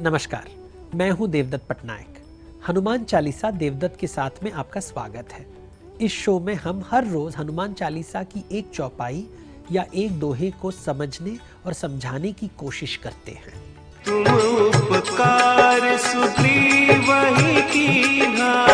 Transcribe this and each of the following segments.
नमस्कार, मैं हूं देवदत्त पटनायक। हनुमान चालीसा देवदत्त के साथ में आपका स्वागत है। इस शो में हम हर रोज हनुमान चालीसा की एक चौपाई या एक दोहे को समझने और समझाने की कोशिश करते हैं। तुम उपकार सुग्रीव कीन्हा,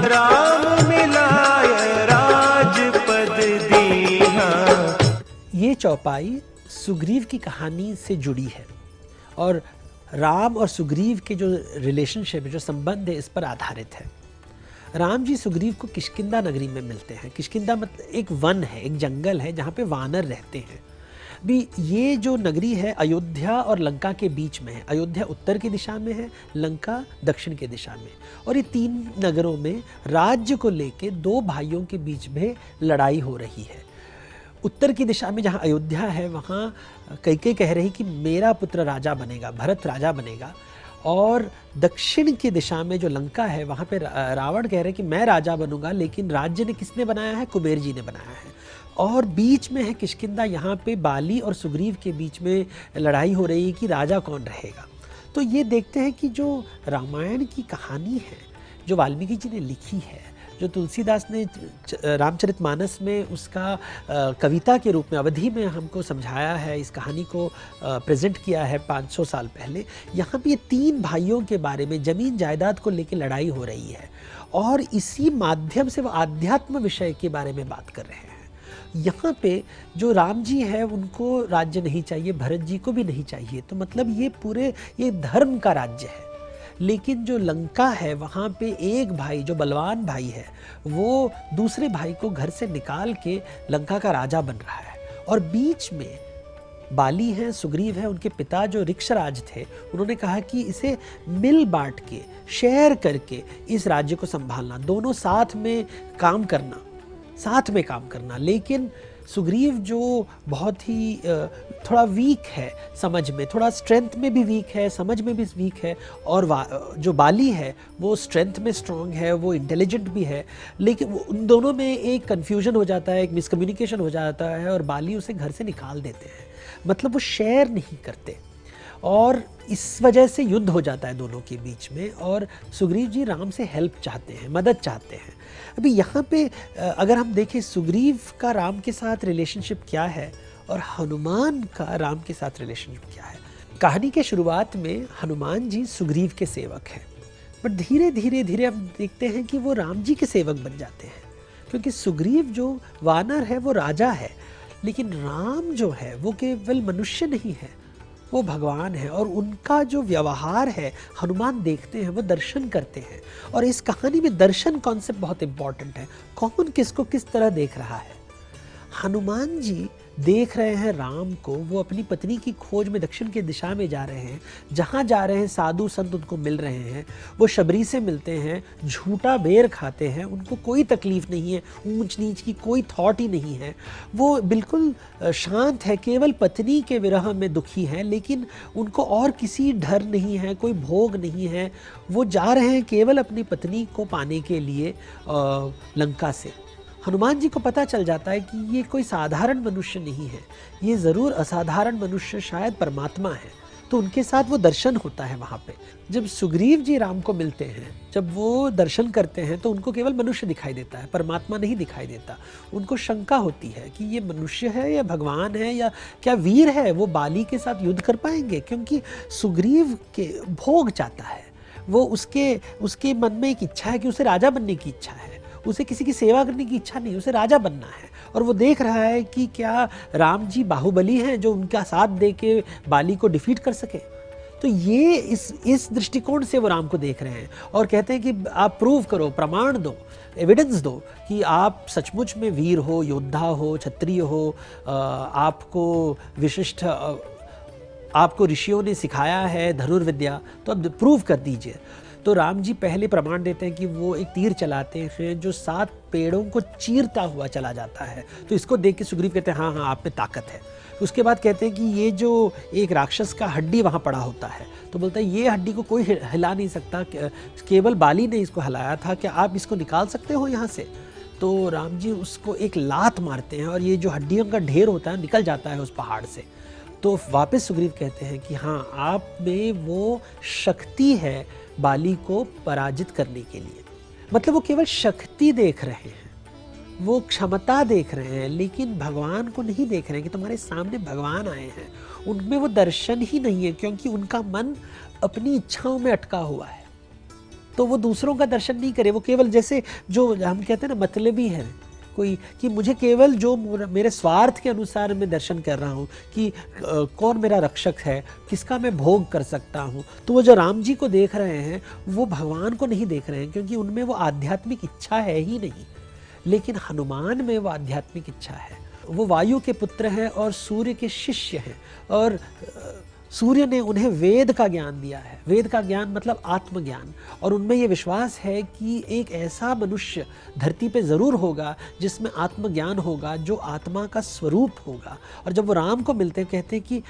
राम मिलाय राजपद दीन्हा। ये चौपाई सुग्रीव की कहानी से जुड़ी है और राम और सुग्रीव के जो रिलेशनशिप, जो संबंध है, इस पर आधारित है। राम जी सुग्रीव को किष्किंधा नगरी में मिलते हैं। किष्किंधा मतलब एक वन है, एक जंगल है जहाँ पे वानर रहते हैं। भी ये जो नगरी है अयोध्या और लंका के बीच में है। अयोध्या उत्तर की दिशा में है, लंका दक्षिण की दिशा में। और ये तीन नगरों में राज्य को लेके दो भाइयों के बीच में लड़ाई हो रही है। उत्तर की दिशा में जहाँ अयोध्या है वहाँ कैकेयी कह रही कि मेरा पुत्र राजा बनेगा, भरत राजा बनेगा। और दक्षिण की दिशा में जो लंका है वहाँ पे रावण कह रहे कि मैं राजा बनूंगा, लेकिन राज्य ने किसने बनाया है? कुबेर जी ने बनाया है। और बीच में है किष्किंधा, यहाँ पे बाली और सुग्रीव के बीच में लड़ाई हो रही है कि राजा कौन रहेगा। तो ये देखते हैं कि जो रामायण की कहानी है, जो वाल्मीकि जी ने लिखी है, जो तुलसीदास ने रामचरितमानस में उसका कविता के रूप में अवधि में हमको समझाया है, इस कहानी को प्रेजेंट किया है 500 साल पहले। यहाँ पे ये तीन भाइयों के बारे में ज़मीन जायदाद को लेकर लड़ाई हो रही है और इसी माध्यम से वो आध्यात्म विषय के बारे में बात कर रहे हैं। यहाँ पे जो राम जी है उनको राज्य नहीं चाहिए, भरत जी को भी नहीं चाहिए। तो मतलब ये धर्म का राज्य है। लेकिन जो लंका है वहाँ पे एक भाई, जो बलवान भाई है, वो दूसरे भाई को घर से निकाल के लंका का राजा बन रहा है। और बीच में बाली हैं, सुग्रीव है, उनके पिता जो ऋक्षराज थे, उन्होंने कहा कि इसे मिल बांट के, शेयर करके इस राज्य को संभालना, दोनों साथ में काम करना। लेकिन सुग्रीव जो बहुत ही थोड़ा वीक है समझ में, थोड़ा स्ट्रेंथ में भी वीक है, समझ में भी वीक है। और जो बाली है वो स्ट्रेंथ में स्ट्रांग है, वो इंटेलिजेंट भी है। लेकिन उन दोनों में एक कन्फ्यूजन हो जाता है, एक मिसकम्युनिकेशन हो जाता है और बाली उसे घर से निकाल देते हैं। मतलब वो शेयर नहीं करते और इस वजह से युद्ध हो जाता है दोनों के बीच में। और सुग्रीव जी राम से हेल्प चाहते हैं, मदद चाहते हैं। अभी यहाँ पे अगर हम देखें सुग्रीव का राम के साथ रिलेशनशिप क्या है और हनुमान का राम के साथ रिलेशनशिप क्या है। कहानी के शुरुआत में हनुमान जी सुग्रीव के सेवक हैं, बट धीरे धीरे हम देखते हैं कि वो राम जी के सेवक बन जाते हैं, क्योंकि सुग्रीव जो वानर है वो राजा है, लेकिन राम जो है वो केवल मनुष्य नहीं है, वो भगवान है। और उनका जो व्यवहार है हनुमान देखते हैं, वो दर्शन करते हैं। और इस कहानी में दर्शन कॉन्सेप्ट बहुत इंपॉर्टेंट है। कौन किसको किस तरह देख रहा है? हनुमान जी देख रहे हैं राम को, वो अपनी पत्नी की खोज में दक्षिण की दिशा में जा रहे हैं। जहाँ जा रहे हैं साधु संत उनको मिल रहे हैं, वो शबरी से मिलते हैं, झूठा बेर खाते हैं, उनको कोई तकलीफ नहीं है, ऊंच नीच की कोई थॉट ही नहीं है। वो बिल्कुल शांत है, केवल पत्नी के विरह में दुखी है, लेकिन उनको और किसी डर नहीं है, कोई भोग नहीं है। वो जा रहे हैं केवल अपनी पत्नी को पाने के लिए लंका से। हनुमान जी को पता चल जाता है कि ये कोई साधारण मनुष्य नहीं है, ये ज़रूर असाधारण मनुष्य शायद परमात्मा है। तो उनके साथ वो दर्शन होता है वहाँ पे। जब सुग्रीव जी राम को मिलते हैं, जब वो दर्शन करते हैं, तो उनको केवल मनुष्य दिखाई देता है, परमात्मा नहीं दिखाई देता। उनको शंका होती है कि ये मनुष्य है या भगवान है या क्या वीर है, वो बाली के साथ युद्ध कर पाएंगे? क्योंकि सुग्रीव के भोग चाहता है, वो उसके मन में एक इच्छा है कि उसे राजा बनने की इच्छा है, उसे किसी की सेवा करने की इच्छा नहीं, उसे राजा बनना है। और वो देख रहा है कि क्या राम जी बाहुबली हैं जो उनका साथ दे के बाली को डिफीट कर सके। तो ये इस दृष्टिकोण से वो राम को देख रहे हैं और कहते हैं कि आप प्रूव करो, प्रमाण दो, एविडेंस दो कि आप सचमुच में वीर हो, योद्धा हो, क्षत्रिय हो, आपको ऋषियों ने सिखाया है धनुर्विद्या, तो अब प्रूव कर दीजिए। तो राम जी पहले प्रमाण देते हैं कि वो एक तीर चलाते हैं जो 7 पेड़ों को चीरता हुआ चला जाता है। तो इसको देख के सुग्रीव कहते हैं हाँ आप में ताकत है। उसके बाद कहते हैं कि ये जो एक राक्षस का हड्डी वहाँ पड़ा होता है, तो बोलता है ये हड्डी को कोई हिला नहीं सकता, केवल बाली ने इसको हिलाया था, क्या आप इसको निकाल सकते हो यहाँ से? तो राम जी उसको एक लात मारते हैं और ये जो हड्डियों का ढेर होता है निकल जाता है उस पहाड़ से। तो वापस सुग्रीव कहते हैं कि हाँ, आप में वो शक्ति है बाली को पराजित करने के लिए। मतलब वो केवल शक्ति देख रहे हैं, वो क्षमता देख रहे हैं, लेकिन भगवान को नहीं देख रहे हैं कि तुम्हारे सामने भगवान आए हैं। उनमें वो दर्शन ही नहीं है, क्योंकि उनका मन अपनी इच्छाओं में अटका हुआ है। तो वो दूसरों का दर्शन नहीं करे, वो केवल जैसे जो हम कहते हैं ना, मतलबी है कोई, कि मुझे केवल जो मेरे स्वार्थ के अनुसार मैं दर्शन कर रहा हूँ कि कौन मेरा रक्षक है, किसका मैं भोग कर सकता हूँ। तो वो जो राम जी को देख रहे हैं वो भगवान को नहीं देख रहे हैं, क्योंकि उनमें वो आध्यात्मिक इच्छा है ही नहीं। लेकिन हनुमान में वो आध्यात्मिक इच्छा है। वो वायु के पुत्र हैं और सूर्य के शिष्य हैं, और सूर्य ने उन्हें वेद का ज्ञान दिया है। वेद का ज्ञान मतलब आत्मज्ञान, और उनमें ये विश्वास है कि एक ऐसा मनुष्य धरती पे ज़रूर होगा जिसमें आत्मज्ञान होगा, जो आत्मा का स्वरूप होगा। और जब वो राम को मिलते हैं, कहते हैं कि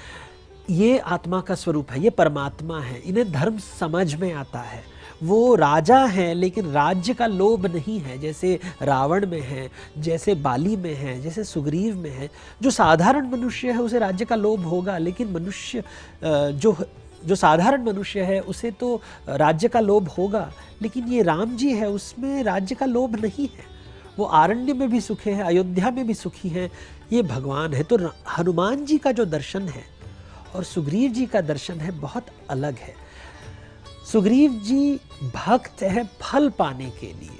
ये आत्मा का स्वरूप है, ये परमात्मा है। इन्हें धर्म समझ में आता है। वो राजा हैं, लेकिन राज्य का लोभ नहीं है, जैसे रावण में है, जैसे बाली में है, जैसे सुग्रीव में है। जो साधारण मनुष्य है उसे राज्य का लोभ होगा, लेकिन मनुष्य जो साधारण मनुष्य है उसे तो राज्य का लोभ होगा। लेकिन ये राम जी है, उसमें राज्य का लोभ नहीं है। वो आरण्य में भी सुखी है, अयोध्या में भी सुखी है। ये भगवान है। तो हनुमान जी का जो दर्शन है और सुग्रीव जी का दर्शन है, बहुत अलग है। सुग्रीव जी भक्त है फल पाने के लिए,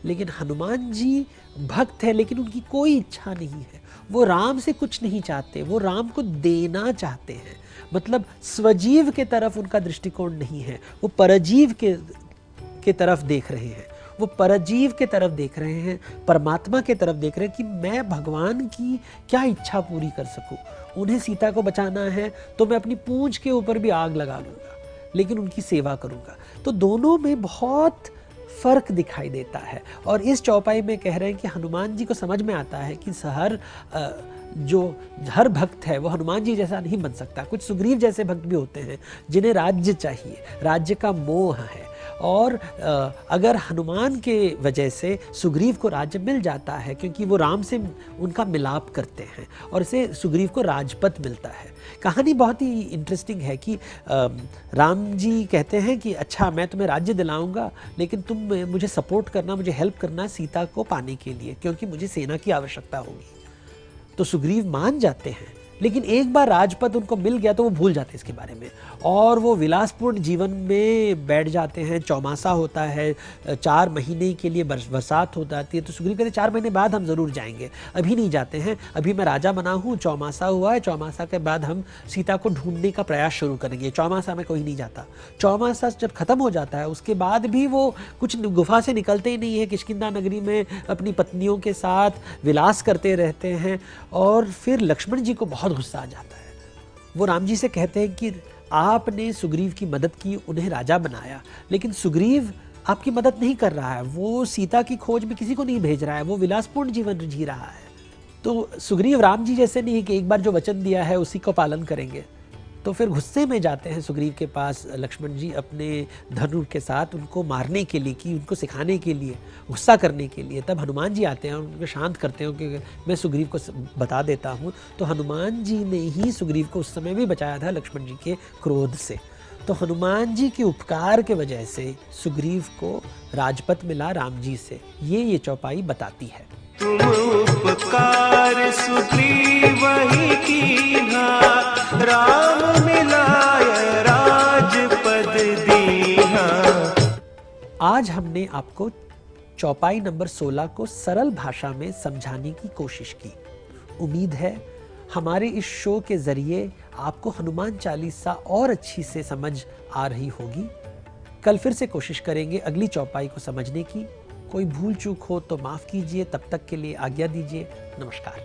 लेकिन हनुमान जी भक्त है, लेकिन उनकी कोई इच्छा नहीं है। वो राम से कुछ नहीं चाहते, वो राम को देना चाहते हैं। मतलब स्वजीव के तरफ उनका दृष्टिकोण नहीं है, वो परजीव के तरफ देख रहे हैं। वो परजीव के तरफ देख रहे हैं, परमात्मा के तरफ देख रहे हैं कि मैं भगवान की क्या इच्छा पूरी कर सकूं। उन्हें सीता को बचाना है तो मैं अपनी पूंछ के ऊपर भी आग लगा लूँगा, लेकिन उनकी सेवा करूँगा। तो दोनों में बहुत फ़र्क दिखाई देता है। और इस चौपाई में कह रहे हैं कि हनुमान जी को समझ में आता है कि हर भक्त है वो हनुमान जी जैसा नहीं बन सकता। कुछ सुग्रीव जैसे भक्त भी होते हैं जिन्हें राज्य चाहिए, राज्य का मोह है। और अगर हनुमान के वजह से सुग्रीव को राज्य मिल जाता है, क्योंकि वो राम से उनका मिलाप करते हैं, और इसे सुग्रीव को राजपद मिलता है। कहानी बहुत ही इंटरेस्टिंग है कि राम जी कहते हैं कि अच्छा, मैं तुम्हें राज्य दिलाऊंगा, लेकिन तुम मुझे सपोर्ट करना, मुझे हेल्प करना सीता को पाने के लिए, क्योंकि मुझे सेना की आवश्यकता होगी। तो सुग्रीव मान जाते हैं, लेकिन एक बार राजपद उनको मिल गया तो वो भूल जाते हैं इसके बारे में, और वो विलासपूर्ण जीवन में बैठ जाते हैं। चौमासा होता है, 4 महीने के लिए बरसात हो जाती है। तो सुग्रीव कहते 4 महीने बाद हम ज़रूर जाएंगे, अभी नहीं जाते हैं। अभी मैं राजा बना हूँ, चौमासा हुआ है, चौमासा के बाद हम सीता को ढूंढने का प्रयास शुरू करेंगे। चौमासा में कोई नहीं जाता। चौमासा जब ख़त्म हो जाता है उसके बाद भी वो कुछ गुफा से निकलते ही नहीं है, किष्किंधा नगरी में अपनी पत्नियों के साथ विलास करते रहते हैं। और फिर लक्ष्मण जी को बहुत गुस्सा आ जाता है। वो राम जी से कहते हैं कि आपने सुग्रीव की मदद की, उन्हें राजा बनाया, लेकिन सुग्रीव आपकी मदद नहीं कर रहा है। वो सीता की खोज में किसी को नहीं भेज रहा है, वो विलासपूर्ण जीवन जी रहा है। तो सुग्रीव राम जी जैसे नहीं कि एक बार जो वचन दिया है उसी को पालन करेंगे। तो फिर गुस्से में जाते हैं सुग्रीव के पास लक्ष्मण जी अपने धनुष के साथ, उनको मारने के लिए, कि उनको सिखाने के लिए, गुस्सा करने के लिए। तब हनुमान जी आते हैं और उनको शांत करते हैं कि मैं सुग्रीव को बता देता हूँ। तो हनुमान जी ने ही सुग्रीव को उस समय भी बचाया था लक्ष्मण जी के क्रोध से। तो हनुमान जी के उपकार के वजह से सुग्रीव को राजपद मिला राम जी से। ये चौपाई बताती है। तुम उपकार सुग्रीव ही कीन्हा, राम मिलाय राजपद दीन्हा। आज हमने आपको चौपाई नंबर 16 को सरल भाषा में समझाने की कोशिश की। उम्मीद है हमारे इस शो के जरिए आपको हनुमान चालीसा और अच्छी से समझ आ रही होगी। कल फिर से कोशिश करेंगे अगली चौपाई को समझने की। कोई भूल चूक हो तो माफ़ कीजिए। तब तक के लिए आज्ञा दीजिए। नमस्कार।